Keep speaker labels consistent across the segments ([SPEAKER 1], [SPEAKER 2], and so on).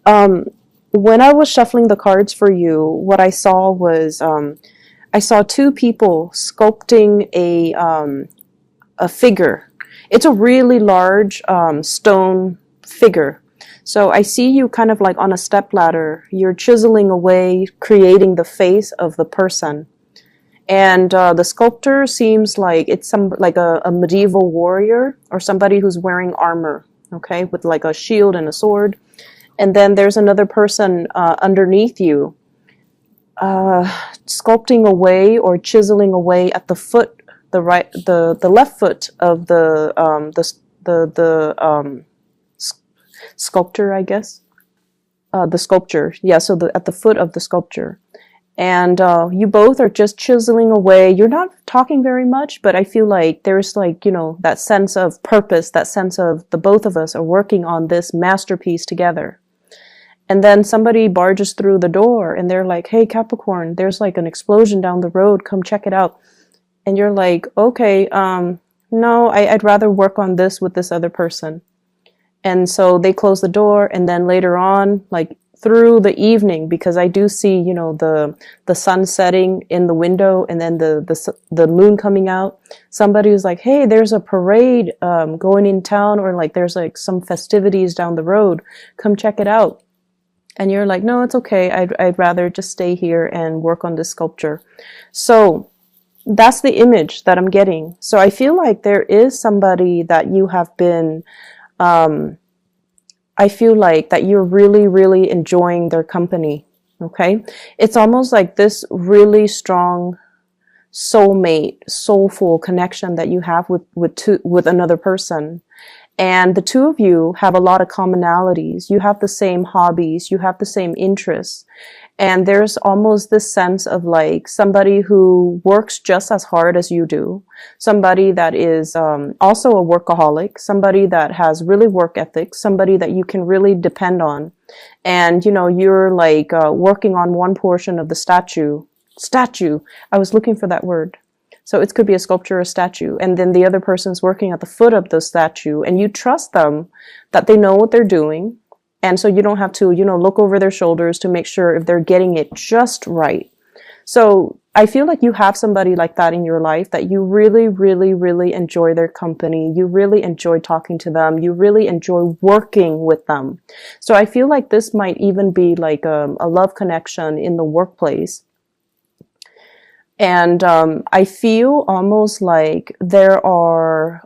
[SPEAKER 1] Um, when I was shuffling the cards for you, what I saw was I saw two people sculpting a figure. It's a really large stone figure. So I see you kind of like on a step ladder. You're chiseling away, creating the face of the person. And the sculptor seems like it's some like a medieval warrior or somebody who's wearing armor, okay, with like a shield and a sword. And then there's another person underneath you, uh, sculpting away or chiseling away at the foot, the left foot of the sculptor, I guess. The sculpture, yeah. So at the foot of the sculpture, and you both are just chiseling away. You're not talking very much, but I feel like there's like, that sense of purpose, that sense of the both of us are working on this masterpiece together. And then somebody barges through the door and they're like, "Hey, Capricorn, there's like an explosion down the road. Come check it out." And you're like, "Okay, no, I'd rather work on this with this other person." And so they close the door, and then later on, like through the evening, because I do see, the sun setting in the window, and then the moon coming out. Somebody was like, "Hey, there's a parade going in town, or like there's like some festivities down the road. Come check it out." And you're like, "No, it's okay. I'd rather just stay here and work on this sculpture." So that's the image that I'm getting. So I feel like there is somebody that you have been, um, I feel like that you're really, really enjoying their company. Okay. It's almost like this really strong soulmate, soulful connection that you have with another person. And the two of you have a lot of commonalities. You have the same hobbies. You have the same interests. And there's almost this sense of like somebody who works just as hard as you do, somebody that is also a workaholic, somebody that has really work ethics, somebody that you can really depend on. And, you're like working on one portion of the statue. I was looking for that word. So it could be a sculpture or a statue. And then the other person's working at the foot of the statue, and you trust them that they know what they're doing. And so you don't have to, look over their shoulders to make sure if they're getting it just right. So I feel like you have somebody like that in your life, that you really, really, really enjoy their company. You really enjoy talking to them. You really enjoy working with them. So I feel like this might even be like a love connection in the workplace. And I feel almost like there are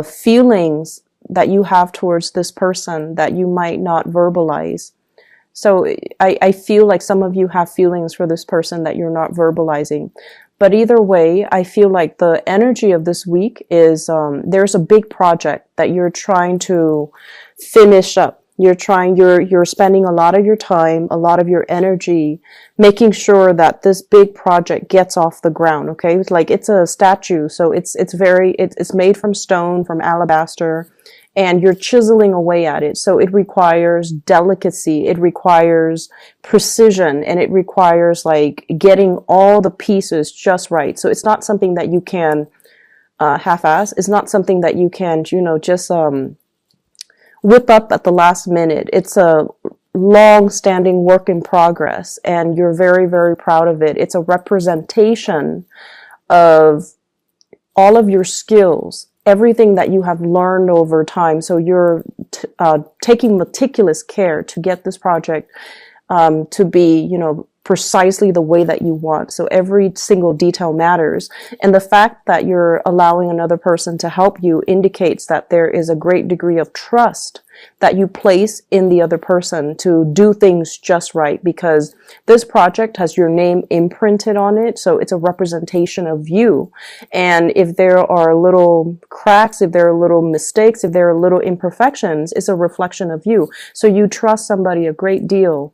[SPEAKER 1] feelings that you have towards this person that you might not verbalize. So I feel like some of you have feelings for this person that you're not verbalizing. But either way, I feel like the energy of this week is there's a big project that you're trying to finish up. You're spending a lot of your time, a lot of your energy, making sure that this big project gets off the ground. Okay. It's like, it's a statue. So it's made from stone, from alabaster, and you're chiseling away at it. So it requires delicacy. It requires precision, and it requires like getting all the pieces just right. So it's not something that you can, half-ass. It's not something that you can, just, whip up at the last minute. It's a long-standing work in progress, and you're very, very proud of it. It's a representation of all of your skills, everything that you have learned over time. So you're taking meticulous care to get this project to be, precisely the way that you want. So every single detail matters. And the fact that you're allowing another person to help you indicates that there is a great degree of trust that you place in the other person to do things just right, because this project has your name imprinted on it. So it's a representation of you. And if there are little cracks, if there are little mistakes, if there are little imperfections, it's a reflection of you. So you trust somebody a great deal.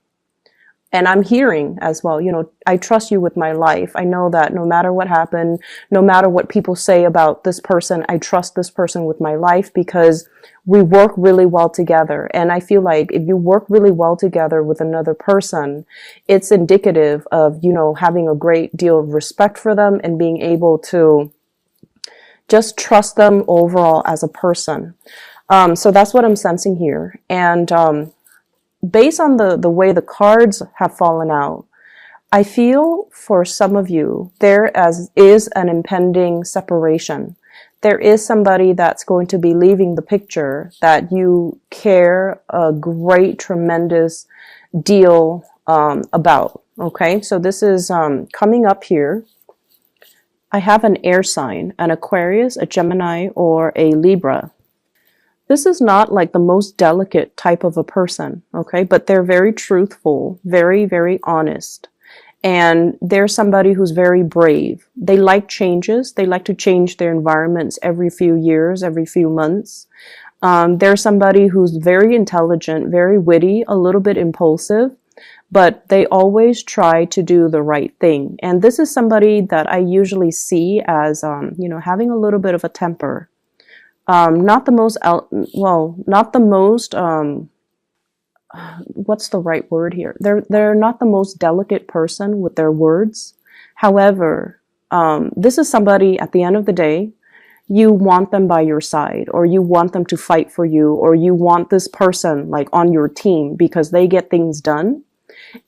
[SPEAKER 1] And I'm hearing as well, I trust you with my life. I know that no matter what happened, no matter what people say about this person, I trust this person with my life because we work really well together. And I feel like if you work really well together with another person, it's indicative of, having a great deal of respect for them and being able to just trust them overall as a person. So that's what I'm sensing here. And, based on the way the cards have fallen out, I feel for some of you, is an impending separation. There is somebody that's going to be leaving the picture that you care a great, tremendous deal about. Okay, so this is coming up here. I have an air sign, an Aquarius, a Gemini, or a Libra. This is not like the most delicate type of a person, okay? But they're very truthful, very, very honest. And they're somebody who's very brave. They like changes. They like to change their environments every few years, every few months. They're somebody who's very intelligent, very witty, a little bit impulsive, but they always try to do the right thing. And this is somebody that I usually see as, having a little bit of a temper. Not the most, not the most, what's the right word here? They're not the most delicate person with their words. However, this is somebody at the end of the day, you want them by your side, or you want them to fight for you, or you want this person like on your team because they get things done,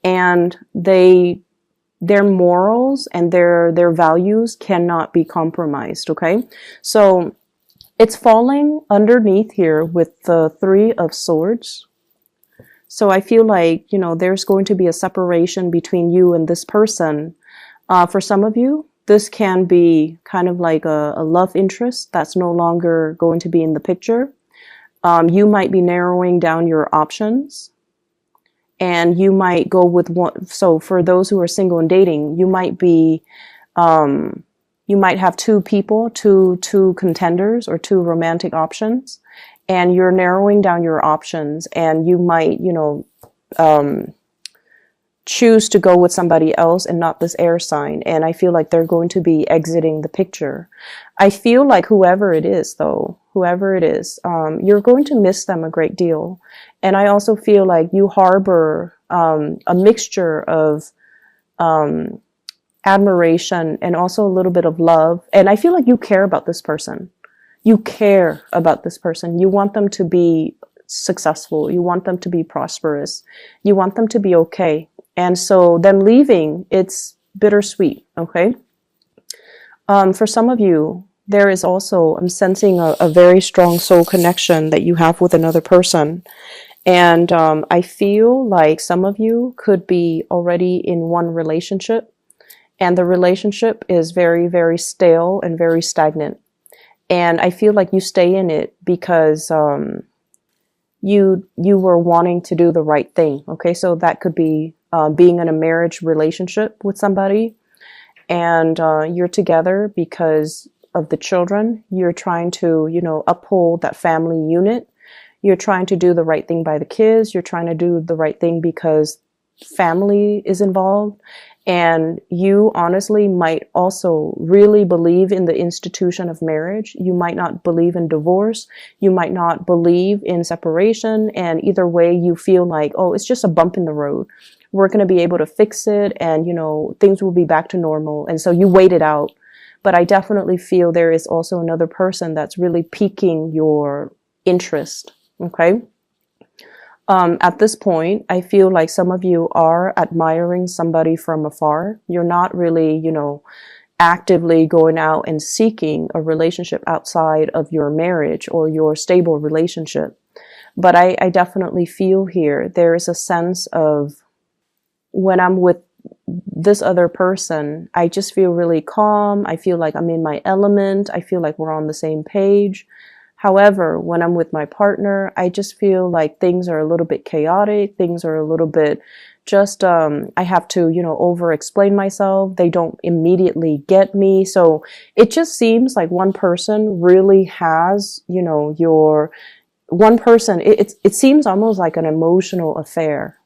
[SPEAKER 1] and their morals and their values cannot be compromised. Okay, so it's falling underneath here with the Three of Swords. So I feel like, there's going to be a separation between you and this person. For some of you, this can be kind of like a love interest that's no longer going to be in the picture. You might be narrowing down your options, and you might go with one. So for those who are single and dating, you might have two people, two contenders, or two romantic options, and you're narrowing down your options, and you might, choose to go with somebody else and not this air sign. And I feel like they're going to be exiting the picture. I feel like whoever it is, you're going to miss them a great deal. And I also feel like you harbor a mixture of admiration and also a little bit of love. And I feel like you care about this person. You care about this person. You want them to be successful. You want them to be prosperous. You want them to be okay. And so them leaving, it's bittersweet, okay? For some of you, there is also, I'm sensing a very strong soul connection that you have with another person. And I feel like some of you could be already in one relationship, and the relationship is very, very stale and very stagnant. And I feel like you stay in it because you were wanting to do the right thing. Okay, so that could be being in a marriage relationship with somebody, and you're together because of the children. You're trying to, uphold that family unit. You're trying to do the right thing by the kids. You're trying to do the right thing because family is involved. And you honestly might also really believe in the institution of marriage. You might not believe in divorce. You might not believe in separation. And either way, you feel like, oh, it's just a bump in the road. We're going to be able to fix it, and, things will be back to normal. And so you wait it out. But I definitely feel there is also another person that's really piquing your interest. Okay. At this point, I feel like some of you are admiring somebody from afar. You're not really, actively going out and seeking a relationship outside of your marriage or your stable relationship. But I definitely feel here, there is a sense of, when I'm with this other person, I just feel really calm. I feel like I'm in my element. I feel like we're on the same page. However, when I'm with my partner, I just feel like things are a little bit chaotic. Things are a little bit just, I have to, over explain myself. They don't immediately get me. So it just seems like one person really has, one person, it seems almost like an emotional affair,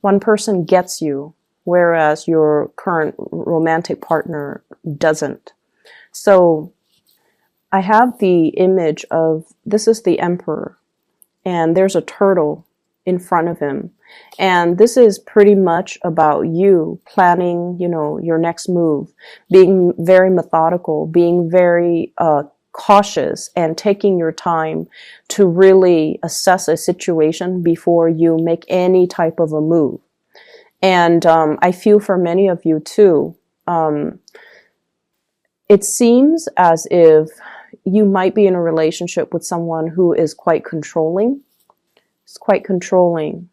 [SPEAKER 1] One person gets you, whereas your current romantic partner doesn't. So I have the image of, this is the Emperor, and there's a turtle in front of him. And this is pretty much about you planning, your next move, being very methodical, being very cautious and taking your time to really assess a situation before you make any type of a move. And I feel for many of you too, it seems as if you might be in a relationship with someone who is quite controlling. It's quite controlling.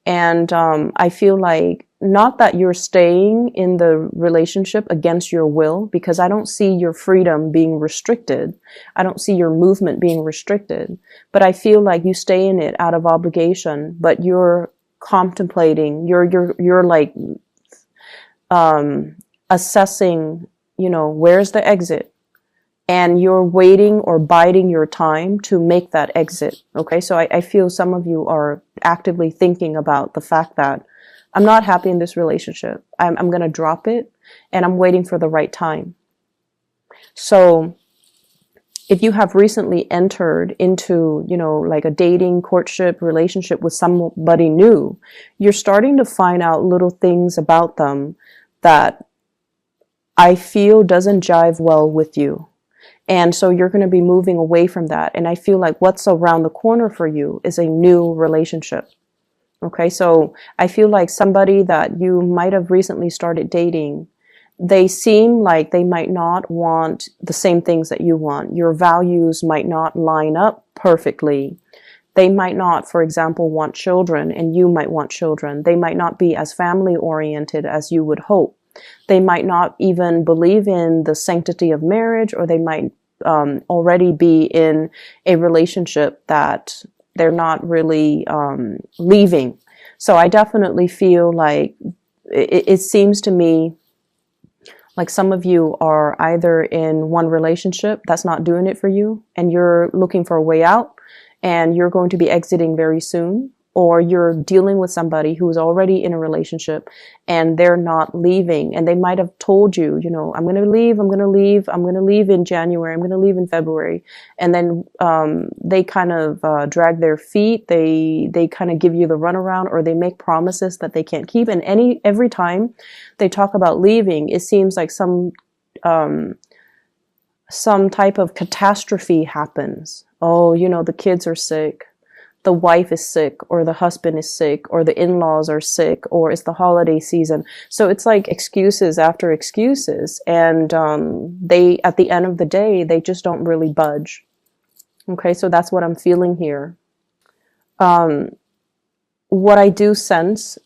[SPEAKER 1] And I feel like not that you're staying in the relationship against your will, because I don't see your freedom being restricted. I don't see your movement being restricted. But I feel like you stay in it out of obligation, but you're contemplating, you're like assessing, you know, where's the exit? And you're waiting or biding your time to make that exit. Okay, so I feel some of you are actively thinking about the fact that I'm not happy in this relationship. I'm going to drop it, and I'm waiting for the right time. So if you have recently entered into, you know, like a dating, courtship, relationship with somebody new, you're starting to find out little things about them that I feel doesn't jive well with you. And so you're going to be moving away from that. And I feel like what's around the corner for you is a new relationship. Okay, so I feel like somebody that you might have recently started dating, they seem like they might not want the same things that you want. Your values might not line up perfectly. They might not, for example, want children, and you might want children. They might not be as family oriented as you would hope. They might not even believe in the sanctity of marriage, or they might already be in a relationship that they're not really leaving. So I definitely feel like it seems to me like some of you are either in one relationship that's not doing it for you, and you're looking for a way out, and you're going to be exiting very soon, or you're dealing with somebody who is already in a relationship and they're not leaving. And they might have told you, you know, I'm going to leave, I'm going to leave, I'm going to leave in January, I'm going to leave in February. And then they kind of drag their feet. They kind of give you the runaround, or they make promises that they can't keep. And every time they talk about leaving, it seems like some type of catastrophe happens. Oh, you know, the kids are sick. The wife is sick, or the husband is sick, or the in-laws are sick, or it's the holiday season. So it's like excuses after excuses. And they, at the end of the day, they just don't really budge. Okay, so that's what I'm feeling here. What I do sense,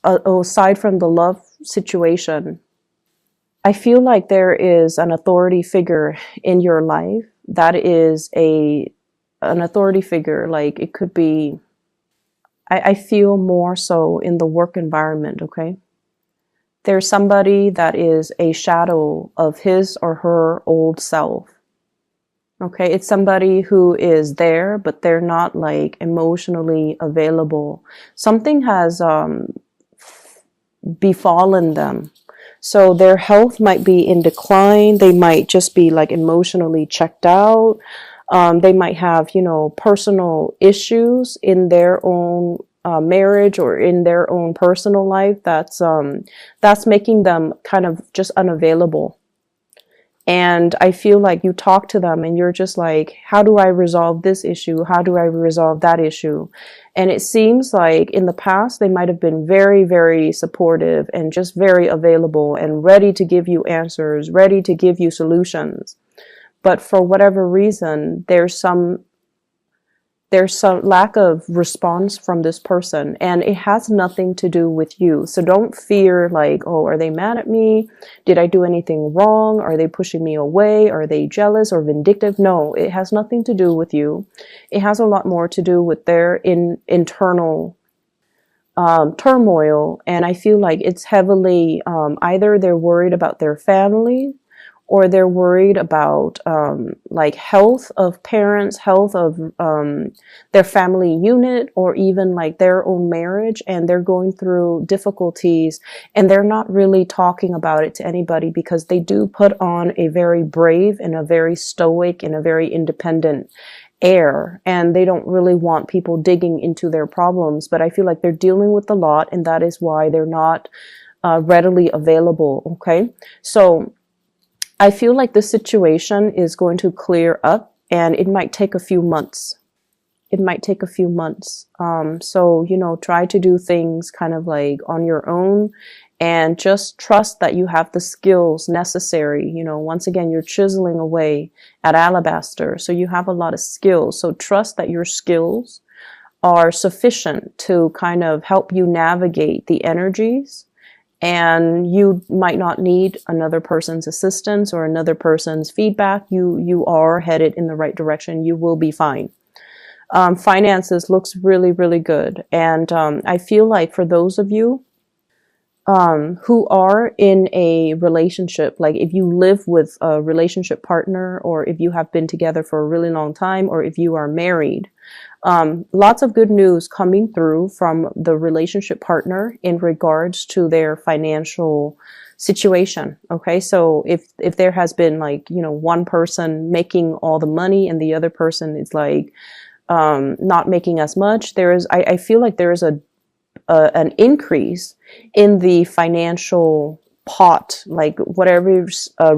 [SPEAKER 1] aside from the love situation, I feel like there is an authority figure in your life that is an authority figure. Like it could be, I feel more so in the work environment, okay? There's somebody that is a shadow of his or her old self, okay? It's somebody who is there, but they're not like emotionally available. Something has befallen them. So their health might be in decline. They might just be like emotionally checked out. They might have, you know, personal issues in their own marriage or in their own personal life that's making them kind of just unavailable. And I feel like you talk to them and you're just like, how do I resolve this issue? How do I resolve that issue? And it seems like in the past, they might have been very, very supportive and just very available and ready to give you answers, ready to give you solutions. But for whatever reason, there's some lack of response from this person, and it has nothing to do with you. So don't fear like, oh, are they mad at me? Did I do anything wrong? Are they pushing me away? Are they jealous or vindictive? No, it has nothing to do with you. It has a lot more to do with their internal turmoil. And I feel like it's heavily either they're worried about their family, or they're worried about like health of parents, health of their family unit, or even like their own marriage, and they're going through difficulties and they're not really talking about it to anybody because they do put on a very brave and a very stoic and a very independent air, and they don't really want people digging into their problems. But I feel like they're dealing with a lot, and that is why they're not readily available. Okay, so I feel like this situation is going to clear up, and it might take a few months. It might take a few months. So, try to do things kind of like on your own, and just trust that you have the skills necessary. Once again, you're chiseling away at alabaster, so you have a lot of skills. So trust that your skills are sufficient to kind of help you navigate the energies, and you might not need another person's assistance or another person's feedback. You are headed in the right direction. You will be fine. Finances looks really, really good. And I feel like for those of you who are in a relationship, like if you live with a relationship partner, or if you have been together for a really long time, or if you are married, lots of good news coming through from the relationship partner in regards to their financial situation. Okay. So if there has been like, one person making all the money and the other person is like, not making as much, I feel like there is an increase in the financial pot, like whatever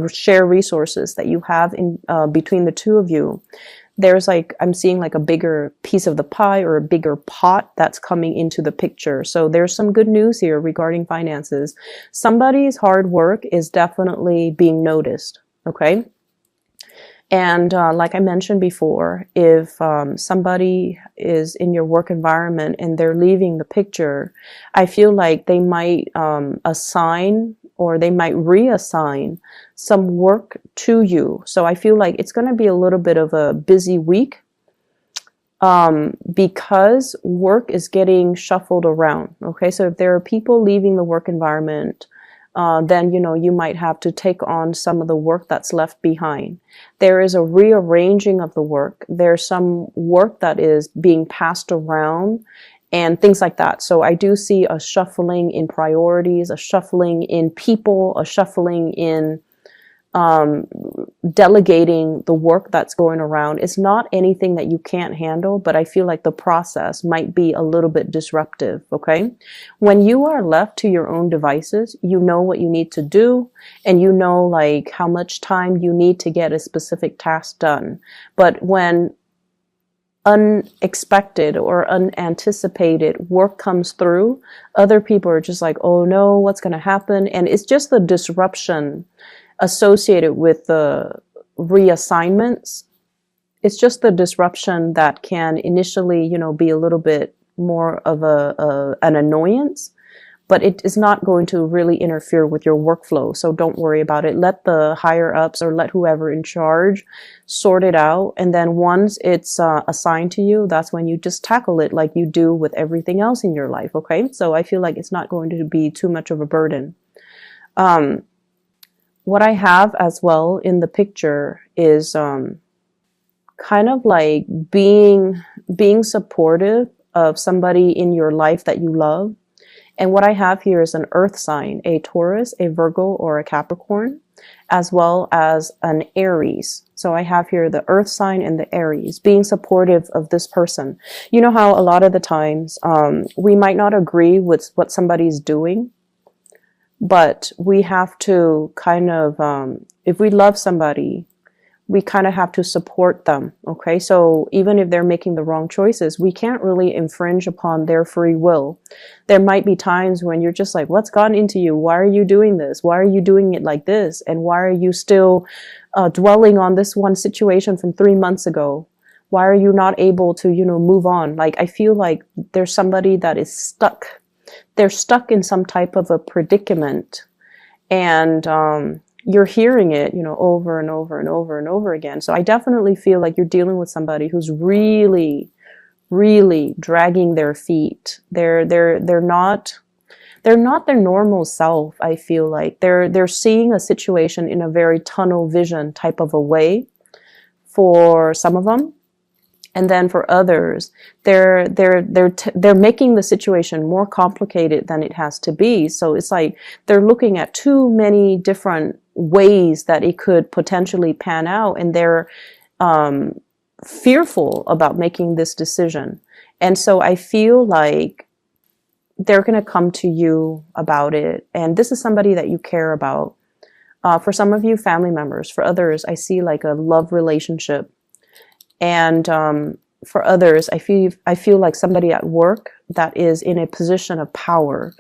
[SPEAKER 1] share resources that you have in between the two of you. There's like, I'm seeing like a bigger piece of the pie or a bigger pot that's coming into the picture. So there's some good news here regarding finances. Somebody's hard work is definitely being noticed. Okay. And like I mentioned before, if somebody is in your work environment and they're leaving the picture, I feel like they might assign, or they might reassign some work to you. So I feel like it's going to be a little bit of a busy week because work is getting shuffled around. Okay, so if there are people leaving the work environment, then, you might have to take on some of the work that's left behind. There is a rearranging of the work. There's some work that is being passed around and things like that. So I do see a shuffling in priorities, a shuffling in people, a shuffling in delegating the work that's going around. It's not anything that you can't handle, but I feel like the process might be a little bit disruptive. Okay. When you are left to your own devices, you know what you need to do, and you know like how much time you need to get a specific task done. But when unexpected or unanticipated work comes through, other people are just like, oh no, what's going to happen? And it's just the disruption associated with the reassignments. It's just the disruption that can initially, be a little bit more of an annoyance, but it is not going to really interfere with your workflow. So don't worry about it. Let the higher ups or let whoever in charge sort it out. And then once it's assigned to you, that's when you just tackle it like you do with everything else in your life. Okay. So I feel like it's not going to be too much of a burden. What I have as well in the picture is kind of like being supportive of somebody in your life that you love. And what I have here is an earth sign, a Taurus, a Virgo, or a Capricorn, as well as an Aries. So I have here the earth sign and the Aries, being supportive of this person. You know how a lot of the times we might not agree with what somebody's doing, but we have to kind of, if we love somebody, we kind of have to support them. Okay. So even if they're making the wrong choices, we can't really infringe upon their free will. There might be times when you're just like, what's gotten into you? Why are you doing this? Why are you doing it like this? And why are you still dwelling on this one situation from 3 months ago? Why are you not able to, move on? Like, I feel like there's somebody that is stuck. They're stuck in some type of a predicament, and you're hearing it, over and over and over and over again. So I definitely feel like you're dealing with somebody who's really, really dragging their feet. They're not their normal self. I feel like they're seeing a situation in a very tunnel vision type of a way for some of them. And then for others, they're making the situation more complicated than it has to be. So it's like they're looking at too many different ways that it could potentially pan out, and they're fearful about making this decision. And so I feel like they're going to come to you about it. And this is somebody that you care about. For some of you, family members. For others, I see like a love relationship. And for others, I feel like somebody at work that is in a position of power,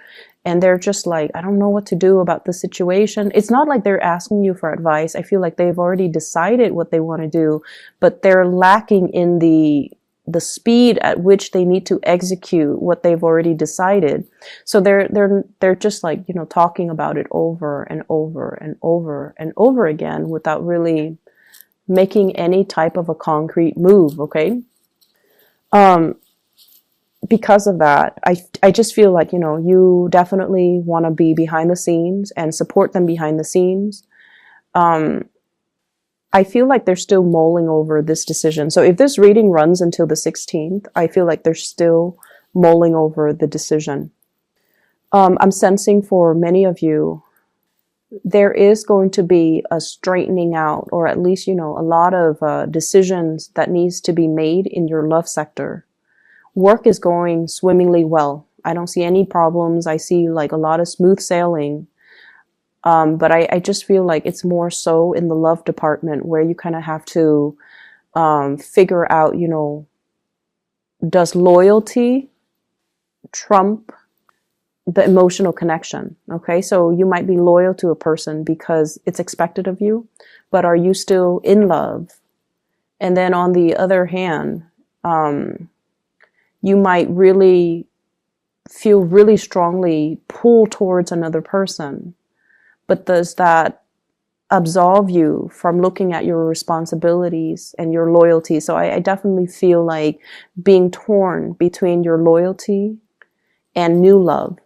[SPEAKER 1] and they're just like, I don't know what to do about the situation. It's not like they're asking you for advice. I feel like they've already decided what they want to do, but they're lacking in the speed at which they need to execute what they've already decided. So they're just like, talking about it over and over and over and over again without really making any type of a concrete move, okay? Because of that, I just feel like, you definitely want to be behind the scenes and support them behind the scenes. I feel like they're still mulling over this decision. So if this reading runs until the 16th, I feel like they're still mulling over the decision. I'm sensing for many of you, there is going to be a straightening out, or at least, a lot of decisions that needs to be made in your love sector. Work is going swimmingly well. I don't see any problems. I see like a lot of smooth sailing. But I just feel like it's more so in the love department where you kind of have to figure out, does loyalty trump the emotional connection? Okay, so you might be loyal to a person because it's expected of you, but are you still in love? And then on the other hand, you might really feel really strongly pulled towards another person. But does that absolve you from looking at your responsibilities and your loyalty? So I definitely feel like being torn between your loyalty and new love.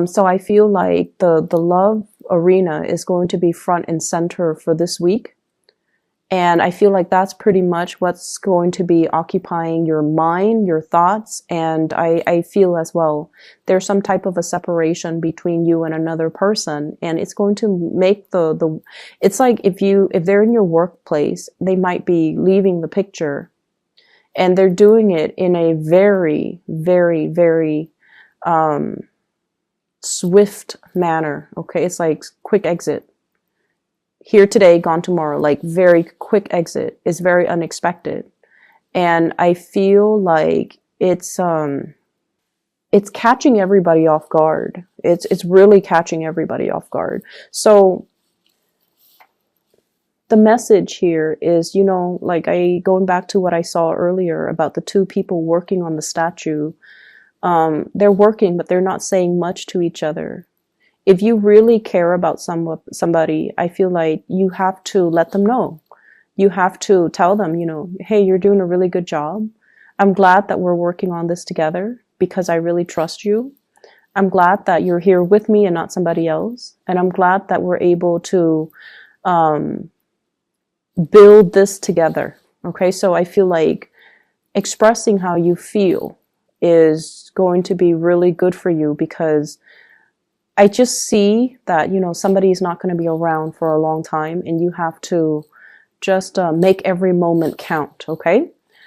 [SPEAKER 1] So I feel like the love arena is going to be front and center for this week. And I feel like that's pretty much what's going to be occupying your mind, your thoughts. And I feel as well, there's some type of a separation between you and another person. And it's going to make it's like if they're in your workplace, they might be leaving the picture, and they're doing it in a very, very, very, swift manner. Okay. It's like quick exit. Here today, gone tomorrow, like very quick exit is very unexpected. And I feel like it's catching everybody off guard. It's really catching everybody off guard. So the message here is, like going back to what I saw earlier about the two people working on the statue. They're working, but they're not saying much to each other. If you really care about somebody, I feel like you have to let them know. You have to tell them, hey, you're doing a really good job. I'm glad that we're working on this together because I really trust you. I'm glad that you're here with me and not somebody else. And I'm glad that we're able to build this together. Okay, so I feel like expressing how you feel is going to be really good for you, because I just see that, somebody is not going to be around for a long time, and you have to just make every moment count, okay?